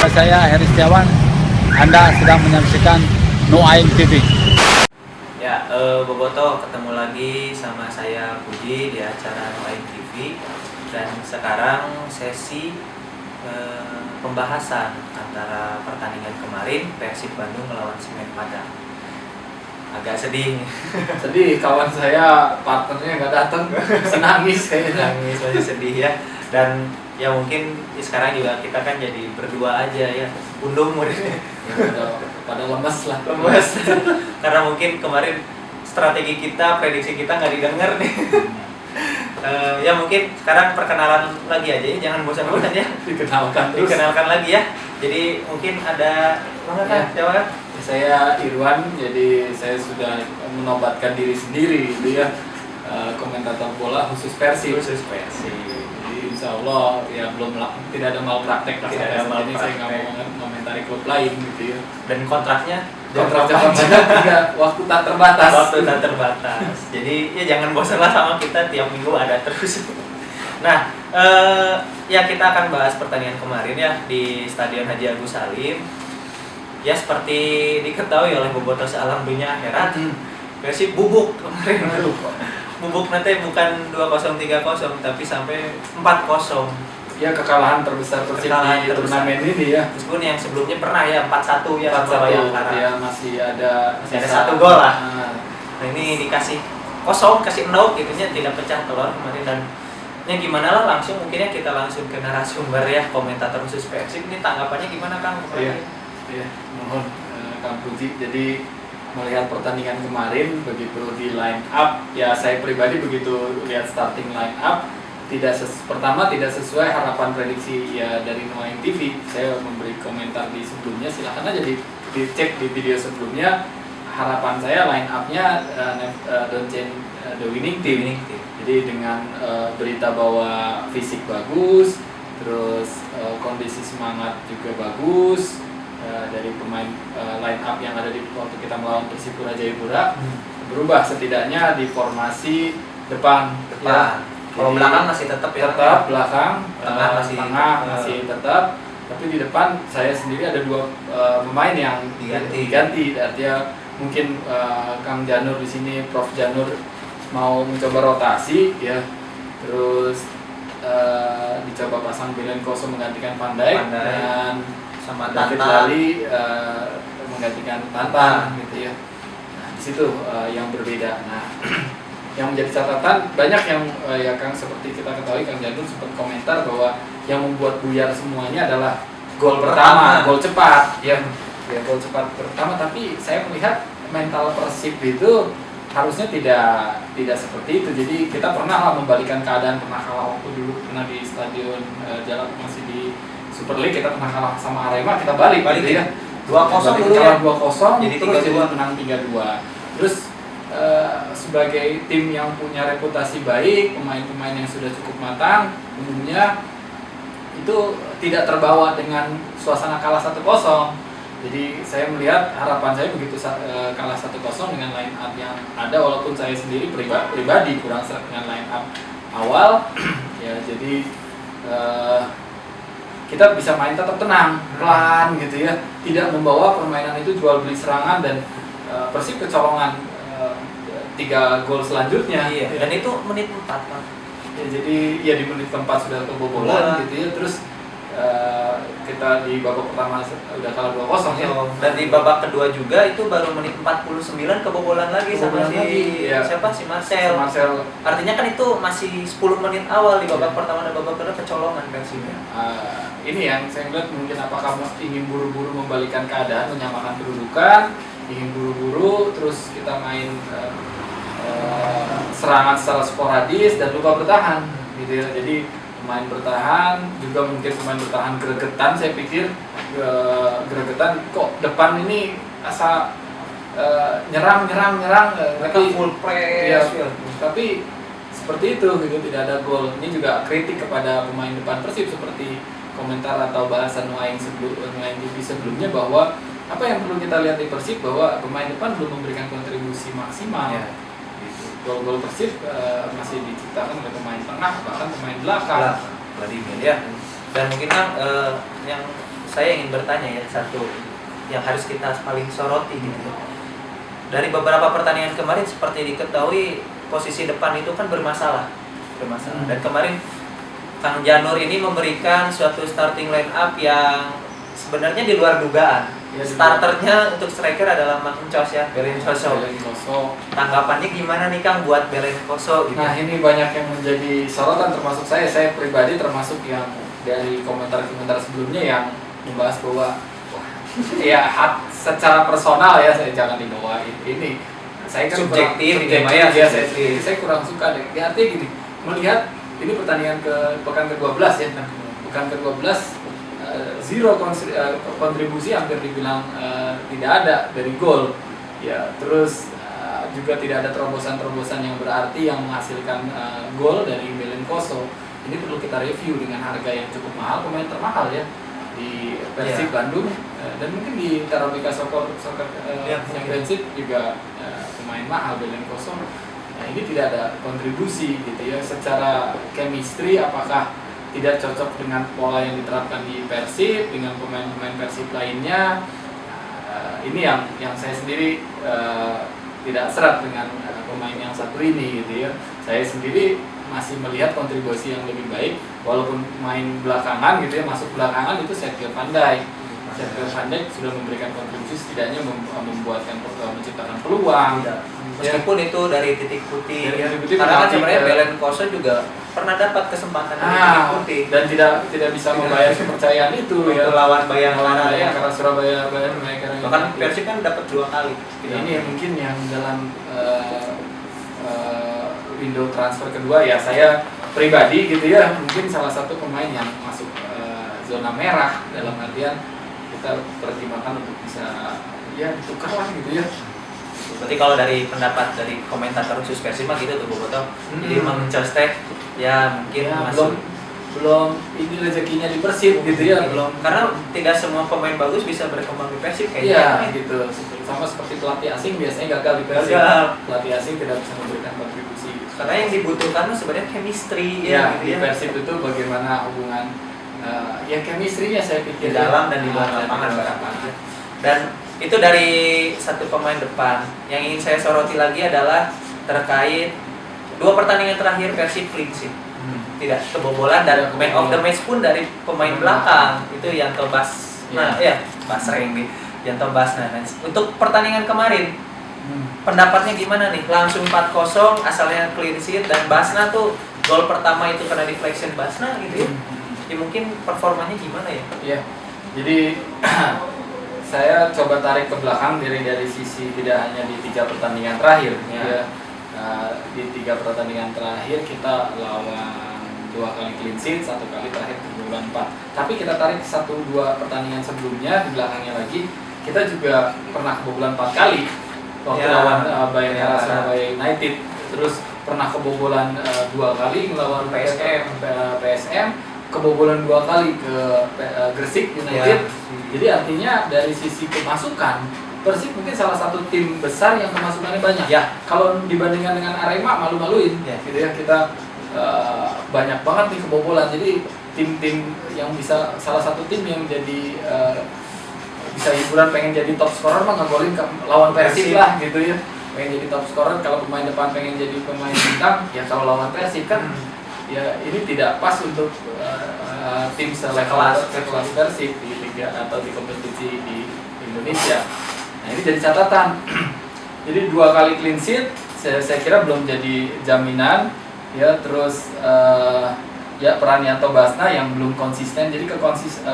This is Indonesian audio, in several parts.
Nama saya Heri Setiawan. Anda sedang menyaksikan No Aing TV. Ya, Boboto ketemu lagi sama saya Budi di acara No Aing TV. Dan sekarang sesi pembahasan antara pertandingan kemarin Persib Bandung melawan Semen Padang. Agak sedih. Sedih, kawan saya partnernya nggak datang, nangis kayaknya. Nangis aja, sedih ya. Dan ya mungkin sekarang juga kita kan jadi berdua aja ya, bundung muridnya. Ya, pada lemes lah. Lemes. Karena mungkin kemarin strategi kita, prediksi kita nggak didengar nih. Ya mungkin sekarang perkenalan lagi aja ya, jangan bosan-bosan ya. Dikenalkan terus. Dikenalkan lagi ya. Jadi mungkin ada siapa kan? Saya Irwan, jadi saya sudah menobatkan diri sendiri gitu ya, komentator bola khusus Persib. Jadi insya Allah ya tidak ada malpraktek lah. Tidak ada Ini saya nggak mau komentari klub lain gitu ya. Dan kontraknya waktu tak terbatas. Waktu tak terbatas. Jadi ya jangan bosan lah sama kita, tiap minggu ada terus. Nah, ya kita akan bahas pertandingan kemarin ya di Stadion Haji Agus Salim. Ya seperti diketahui oleh Boboto sealam dunia akhirat, Persib bubuk kemarin. Bubuk nanti bukan 2-0 3-0 tapi sampai 4-0. Ya kekalahan terbesar Persib di turnamen ini ya. Meskipun yang sebelumnya pernah ya 4-1 ya sama 4-1 Bayangkara. dia masih ada Satu gol lah. Nah ini dikasih kosong, kasih endok gitunya, tidak pecah telur kemarin. Dan ya gimana lah, langsung mungkin ya kita langsung ke narasumber ya, komentator khusus Persib. Ini tanggapannya gimana Kang? Iya, mohon Kang Puji. Jadi melihat pertandingan kemarin begitu di line up, ya saya pribadi begitu lihat starting line up pertama tidak sesuai harapan prediksi ya dari No Aing TV. Saya memberi komentar di sebelumnya, silakan aja dicek di video sebelumnya. Harapan saya line up-nya don't change the winning team. Jadi dengan berita bahwa fisik bagus, terus kondisi semangat juga bagus. Dari pemain line up yang ada di waktu kita melawan Persipura Jayapura berubah setidaknya di formasi depan. Ya. Kalau belakang masih tetap ya. Tetap belakang, tengah masih tetap. Tapi di depan saya sendiri ada dua pemain yang diganti. Artinya mungkin Kang Janur di sini, Prof Janur mau mencoba rotasi ya. Terus dicoba pasang Belenkoso menggantikan Pandai. Dan sama David Lali menggantikan Tantan gitu ya. Nah, di situ yang berbeda. Nah, yang menjadi catatan banyak yang ya Kang, seperti kita ketahui Kang Janur sempat komentar bahwa yang membuat buyar semuanya adalah gol pertama, gol cepat. Ya gol cepat pertama, tapi saya melihat mental Persib itu harusnya tidak seperti itu. Jadi kita pernah lah membalikan keadaan, pernah kalah waktu dulu pernah di Stadion Jalak, masih di Super League kita pernah kalah sama Arema, kita balik gitu ya. 2-0 dulu ya. 2-0 jadi terus 3-2. jadi menang 3-2. Terus sebagai tim yang punya reputasi baik, pemain-pemain yang sudah cukup matang, umumnya itu tidak terbawa dengan suasana kalah 1-0. Jadi saya melihat harapan saya begitu kalah 1-0 dengan line up yang ada, walaupun saya sendiri pribadi kurang seret dengan line up awal ya. Jadi kita bisa main tetap tenang, pelan gitu ya, tidak membawa permainan itu jual beli serangan dan Persib kecolongan 3 gol selanjutnya. Iya. Dan itu menit 4 Pak. Ya, jadi ya di menit keempat sudah kebobolan gitu ya. Terus kita di babak pertama udah kalah 2-0 ya. Dan di babak kedua juga itu baru menit 49 kebobolan lagi sama siapa si Marcel. Artinya kan itu masih 10 menit awal di babak pertama dan babak kedua kecolongan Persibnya. Ini yang saya lihat mungkin apakah ingin buru-buru membalikan keadaan, menyamakan kedudukan, ingin buru-buru terus kita main serangan secara sporadis dan lupa bertahan gitu ya. Jadi pemain bertahan juga mungkin pemain bertahan gregetan, saya pikir gregetan kok depan ini asa nyerang Mereka full press ya. Tapi seperti itu gitu, tidak ada gol. Ini juga kritik kepada pemain depan Persib, seperti komentar atau bahasan No Aing TV sebelumnya, bahwa apa yang perlu kita lihat di Persib bahwa pemain depan belum memberikan kontribusi maksimal. Ya. Gol-gol Persib masih diciptakan oleh pemain tengah, bahkan pemain belakang. Vladimir ya. Dan mungkin kan yang saya ingin bertanya ya, satu yang harus kita paling soroti gitu. Dari beberapa pertandingan kemarin seperti diketahui posisi depan itu kan bermasalah. Dan kemarin Kang Janur ini memberikan suatu starting line up yang sebenarnya di luar dugaan. Ya, Starternya untuk striker adalah Mancos ya, Belen Koso. Tanggapannya gimana nih Kang buat Belen Koso gitu? Nah, ini banyak yang menjadi sorotan, termasuk saya pribadi, termasuk yang dari komentar-komentar sebelumnya yang membahas bahwa ya secara personal ya, saya jangan dibawa ini. Saya kan Subjektif, ya, saya kurang suka deh. Ya, artinya gini, melihat ini pertandingan pekan ke-12 ya. Pekan ke-12 zero kontribusi, hampir dibilang tidak ada dari gol. Ya, terus juga tidak ada terobosan-terobosan yang berarti yang menghasilkan gol dari Belen Koso. Ini perlu kita review dengan harga yang cukup mahal, pemain termahal ya di Persib Bandung, dan mungkin di Tarabika Soccer Championship juga pemain mahal Belen Koso. Nah, ini tidak ada kontribusi gitu ya, secara chemistry apakah tidak cocok dengan pola yang diterapkan di Persib dengan pemain-pemain Persib lainnya. Ini yang saya sendiri tidak serat dengan pemain yang satu ini gitu ya. Saya sendiri masih melihat kontribusi yang lebih baik, walaupun main belakangan gitu ya, masuk belakangan itu Sergio Van Dijk. Sergio Van Dijk sudah memberikan kontribusi, setidaknya menciptakan peluang. Meskipun itu dari titik putih, putih, karena kan sebenarnya Belen Koso juga pernah dapat kesempatan dari titik putih dan tidak bisa membayar kepercayaan itu ya, lawan Bayangkara ya, karena Surabaya Bayangkara bahkan Persib kan dapat 2 kali. Ini mungkin yang dalam window transfer kedua ya, saya pribadi gitu ya, mungkin salah satu pemain yang masuk zona merah, dalam artian kita pertimbangkan untuk bisa ya tukar lah gitu ya. Berarti kalau dari pendapat dari komentator khusus Persib mah gitu tuh Boboto. Jadi Mancos teh ya mungkin ya, masuk belum ini rezekinya di Persib gitu ya, belum, karena tidak semua pemain bagus bisa berkembang di Persib kayaknya. Iya Gitu. Sama seperti pelatih asing biasanya gagal di Persib. Pelatih asing tidak bisa memberikan kontribusi. Karena yang dibutuhkan sebenarnya chemistry ya, gitu di ya. Persib itu bagaimana hubungan ya chemistry-nya saya pikir Di dalam dan di luar lapangan barangkali. Dan itu dari satu pemain depan. Yang ingin saya soroti lagi adalah terkait 2 pertandingan terakhir Persib clean sheet. Tidak kebobolan, dan man of the match pun dari pemain belakang itu Yanto Basna ya, Basreng nih, Yanto Basna. Nah, untuk pertandingan kemarin pendapatnya gimana nih? Langsung 4-0 asalnya clean sheet, dan Basna tuh gol pertama itu kena deflection Basna gitu ya. Ya mungkin performanya gimana ya? Iya. Jadi saya coba tarik ke belakang dari sisi tidak hanya di 3 pertandingan terakhir ya. Di 3 pertandingan terakhir kita lawan 2 kali clean sheet, 1 kali terakhir kebobolan 4. Tapi kita tarik 1-2 pertandingan sebelumnya, di belakangnya lagi kita juga pernah kebobolan 4 kali waktu lawan Bayangkara Surabaya United. Terus pernah kebobolan 2 kali melawan PSM, kebobolan 2 kali ke Gresik United. Jadi artinya dari sisi pemasukan, Persib mungkin salah satu tim besar yang pemasukannya banyak. Ya. Kalau dibandingkan dengan Arema, malu-maluin. Gitu ya, kita banyak banget nih kebobolan. Jadi tim-tim yang bisa, salah satu tim yang jadi bisa hiburan, pengen jadi top scorer mah ngegolin lawan Persib lah gitu ya. Pengen jadi top scorer, kalau pemain depan pengen jadi pemain bintang, ya kalau lawan Persib kan ya ini tidak pas untuk tim sekelas Persib di liga atau di kompetisi di Indonesia. Nah, ini jadi catatan. Jadi 2 kali clean sheet saya kira belum jadi jaminan ya. Terus ya peran Yanto Basna yang belum konsisten. Jadi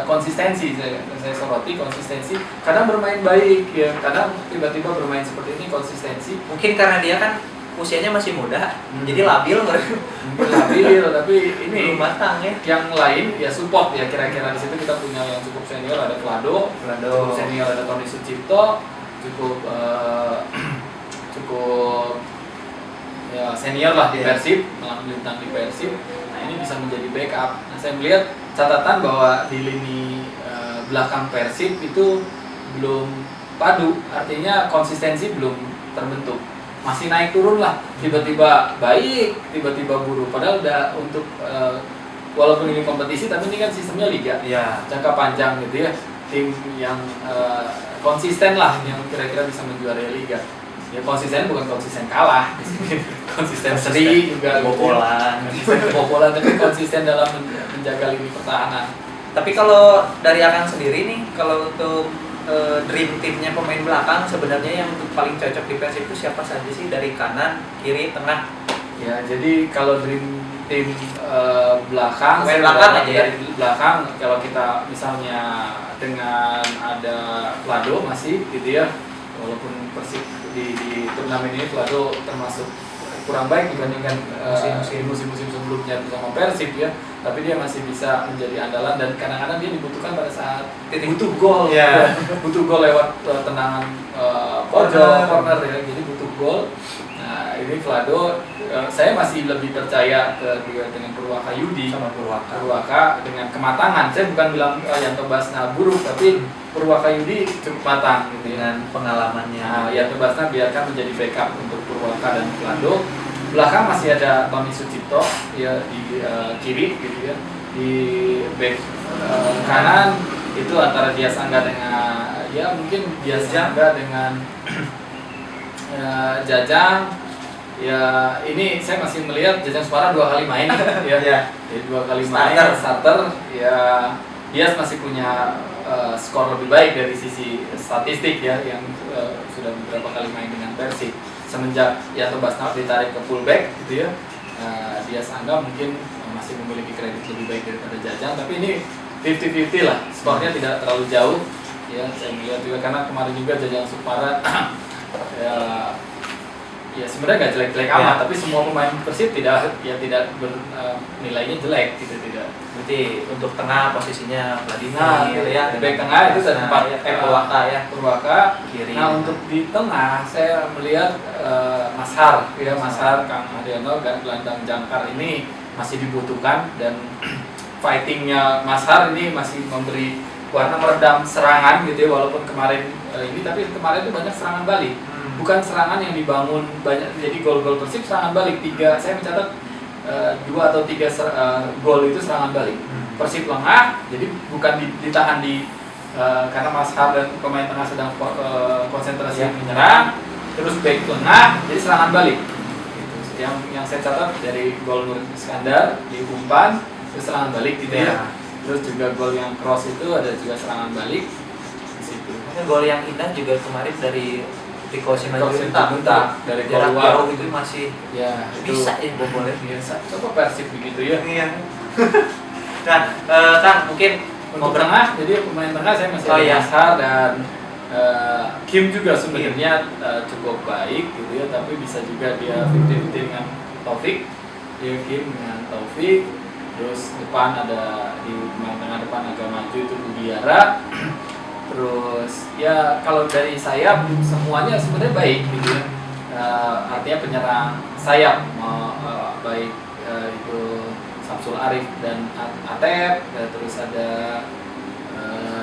konsistensi saya soroti, konsistensi. Kadang bermain baik ya, kadang tiba-tiba bermain seperti ini, konsistensi. Mungkin karena dia kan usianya masih muda, jadi labil tapi ini belum matang ya. Yang lain ya support ya, kira-kira di situ kita punya yang cukup senior, ada Vlado, cukup senior ada Tony Sucipto, cukup ya senior lah di Persib, melintang di Persib. Nah, ini bisa menjadi backup. Nah, saya melihat catatan bahwa di lini belakang Persib itu belum padu, artinya konsistensi belum terbentuk. Masih naik turun lah, tiba-tiba baik, tiba-tiba buruk. Padahal udah untuk walaupun ini kompetisi, tapi ini kan sistemnya liga, jangka panjang gitu ya. tim yang konsisten lah, yang kira-kira bisa menjuarai liga. Ya konsisten bukan konsisten kalah, konsisten seri juga, kebobolan. Kebobolan, tapi konsisten dalam menjaga lini pertahanan. Tapi kalau dari Akang sendiri nih, kalau untuk dream teamnya pemain belakang sebenarnya yang paling cocok di Persib itu siapa saja sih, dari kanan, kiri, tengah? Ya, jadi kalau dream tim belakang, pemain belakang aja ya. Dari belakang, kalau kita misalnya dengan ada Vlado masih gitu ya, walaupun Persib di turnamen ini Vlado termasuk kurang baik dibandingkan musim-musim sebelumnya bersama Persib ya, tapi dia masih bisa menjadi andalan dan kadang-kadang dia dibutuhkan pada saat butuh gol, ya. Butuh gol lewat tendangan pojok, corner ya, jadi butuh gol. Nah ini Vlado, saya masih lebih percaya dengan Purwakayudi Sama Purwaka dengan kematangan. Saya bukan bilang Yanto Basna buruk, tapi Purwakayudi cukup matang gitu ya. dengan pengalamannya. Nah, Yanto Basna biarkan menjadi backup untuk Purwaka dan Vlado. Belakang masih ada Tommy Sucipto ya di kiri gitu ya. Di back kanan itu antara Dias Angga dengan ya mungkin Dias Angga dengan Jajang. Ya ini saya masih melihat Jajang Suara 2 kali main ya. Jadi 2 kali main starter ya. Dias masih punya skor lebih baik dari sisi statistik ya, yang sudah beberapa kali main dengan Persib. Semenjak Yanto Basna ditarik ke fullback gitu ya, Dias Angga mungkin masih memiliki kredit lebih baik daripada Jajang, tapi ini 50-50 lah, skornya tidak terlalu jauh ya. Saya melihat juga karena kemarin juga Jajang Supara ya sebenarnya nggak jelek-jelek amat, tapi semua pemain Persib tidak nilainya jelek gitu, tidak. Berarti untuk tengah posisinya Vladimir ya. Back tengah itu ada tempat Purwaka ya. Purwaka. Kiri. Nah untuk di tengah saya melihat Mas Har ya, Mas Har, Kang Adriano dan gelandang jangkar ini masih dibutuhkan, dan fightingnya Mas Har ini masih memberi warna meredam serangan gitu ya, walaupun kemarin tapi kemarin itu banyak serangan balik. Bukan serangan yang dibangun banyak, jadi gol-gol Persib serangan balik. Saya mencatat 2 atau 3 gol itu serangan balik. Persib lengah, jadi bukan ditahan karena Mas Har dan pemain tengah sedang konsentrasi menyerang, terus back lengah, jadi serangan balik. Gitu. Yang saya catat dari gol Nur Iskandar di umpan itu serangan balik gitu ya. Terus juga gol yang cross itu ada juga serangan balik di situ. Gol yang indah juga kemarin dari Riko Simanjuntak dari jarak luar jauh itu masih ya bisa ya boleh biasa. Coba Persib begitu ya. Iya. Nah, Kang mungkin untuk tengah, jadi pemain tengah saya masih ada Mas Har dan Kim juga sebenarnya cukup baik gitu ya, tapi bisa juga dia 50-50 dengan Taufik. Dia Kim dengan Taufik. Terus depan ada di pemain tengah depan agak maju itu Budiara. Terus ya kalau dari sayap semuanya sebenarnya baik gitu ya. Artinya penyerang sayap baik itu Samsul Arif dan Atep, terus ada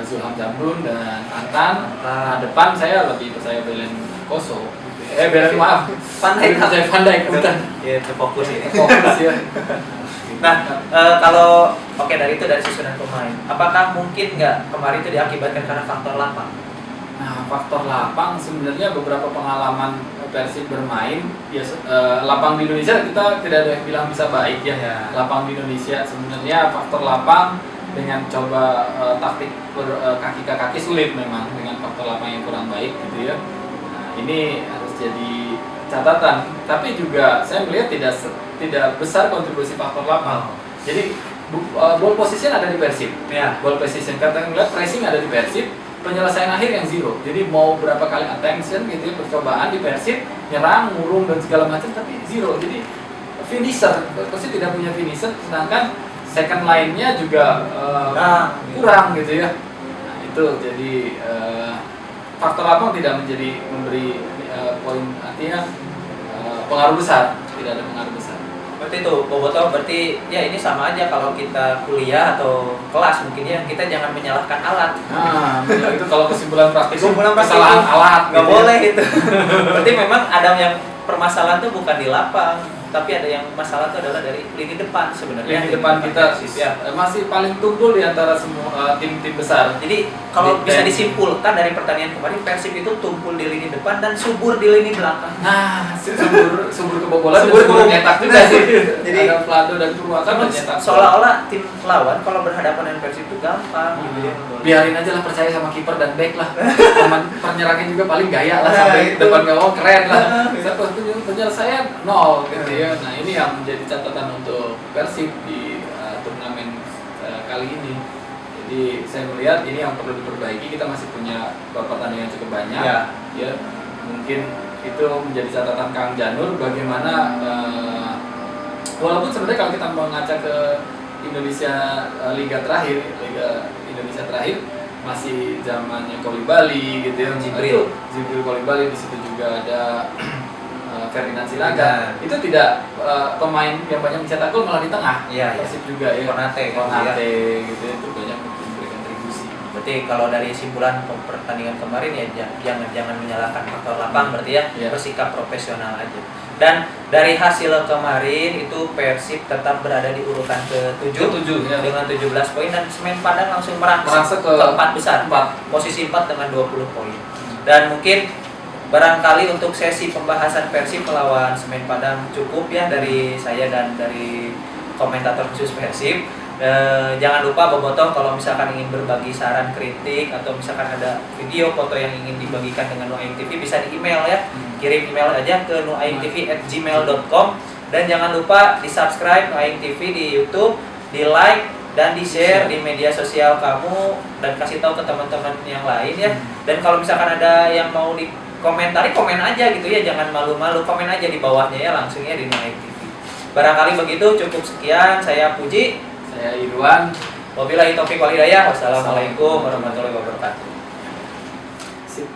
Zulham Jamrun dan Antan. Nah, depan saya lebih percaya Belen Koso. Pandai Kutan. Ya, terfokus ini. Fokus ya. Nah, kalau dari susunan pemain, apakah mungkin nggak kemarin itu diakibatkan karena faktor lapang? Nah, faktor lapang sebenarnya beberapa pengalaman Persib bermain, ya lapang di Indonesia kita tidak ada yang bilang bisa baik ya. Lapang di Indonesia sebenarnya faktor lapang dengan coba taktik kaki ke kaki sulit memang dengan faktor lapang yang kurang baik gitu ya. Nah, ini harus jadi catatan. Tapi juga saya melihat tidak besar kontribusi faktor lapang. Jadi ball position ada di Persib. Ya. Ball position, kata ngeliat pressing ada di Persib, penyelesaian akhir yang zero. Jadi mau berapa kali attention gitu ya, percobaan di Persib, nyerang, ngurung dan segala macam, tapi zero. Jadi finisher, Persib tidak punya finisher, sedangkan second line-nya juga kurang gitu ya. Nah, itu jadi faktor lapang tidak memberi poin, artinya pengaruh besar, tidak ada pengaruh besar. Berarti itu, Boboto, berarti ya ini sama aja kalau kita kuliah atau kelas mungkin ya, kita jangan menyalahkan alat. Nah, itu kalau kesimpulan praktis kesalahan alat nggak gitu boleh itu. Berarti memang ada yang permasalahan tuh bukan di lapang, tapi ada yang masalah itu adalah dari lini depan sebenarnya. Lini depan kita Persis, ya. masih paling tunggul di antara semua tim-tim besar. Jadi kalau Di- bisa dan- disimpulkan dari pertandingan kemarin, Persib itu tumpul di lini depan dan subur di lini belakang. Nah, subur kebobolan, Subur subur kebobolan. nyetak juga sih. Jadi- ada Vlado dan Purwakan Karena dan nyetak. seolah-olah tim lawan kalau berhadapan dengan Persib itu gampang gitu ya. Biarin aja lah, percaya sama kiper dan back lah. Teman penyerangnya juga paling gaya lah, Nah, sampai itu. depan gawang keren lah. Nah, Satu penyelesaian nol gitu ya. Nah, ini yang menjadi catatan untuk Persib di turnamen kali ini. Jadi saya melihat ini yang perlu diperbaiki. Kita masih punya pertandingan yang cukup banyak. Ya. Ya, mungkin itu menjadi catatan Kang Janur bagaimana walaupun sebenarnya kalau kita mengaca ke Indonesia Liga Indonesia terakhir masih zamannya Kolibali gitu ya. Jibril Kolibali, di situ juga ada Ferdinand Silaga. Itu tidak pemain yang banyak mencetak gol, malah di tengah. Iya, iya. Persib juga ya. Konate Gitu ya, itu banyak memberikan kontribusi. Berarti kalau dari simpulan pertandingan kemarin ya jangan menyalahkan faktor lapang, berarti ya Iya. bersikap profesional aja. Dan dari hasil kemarin itu Persib tetap berada di urutan ke-7 ya. dengan 17 poin dan Semen Padang langsung merangsek Merangsek ke 4 besar. 4. Posisi 4 dengan 20 poin. Dan mungkin barangkali untuk sesi pembahasan Persib melawan Semen Padang cukup ya dari saya dan dari komentator khusus Persib. Jangan lupa Bobotoh kalau misalkan ingin berbagi saran, kritik atau misalkan ada video foto yang ingin dibagikan dengan Nuaing TV bisa di email ya. Kirim email aja ke nuaingtv@gmail.com dan jangan lupa di subscribe Nuaing TV di YouTube, di like dan di share di media sosial kamu dan kasih tahu ke teman-teman yang lain ya. Dan kalau misalkan ada yang mau dikomentari, komen aja gitu ya, jangan malu-malu, komen aja di bawahnya ya langsung ya di Nuaing TV. Barangkali begitu, cukup sekian. Saya Puji. Saya Irwan. Wabillahi taufiq wal hidayah. Wassalamualaikum warahmatullahi wabarakatuh. Sip.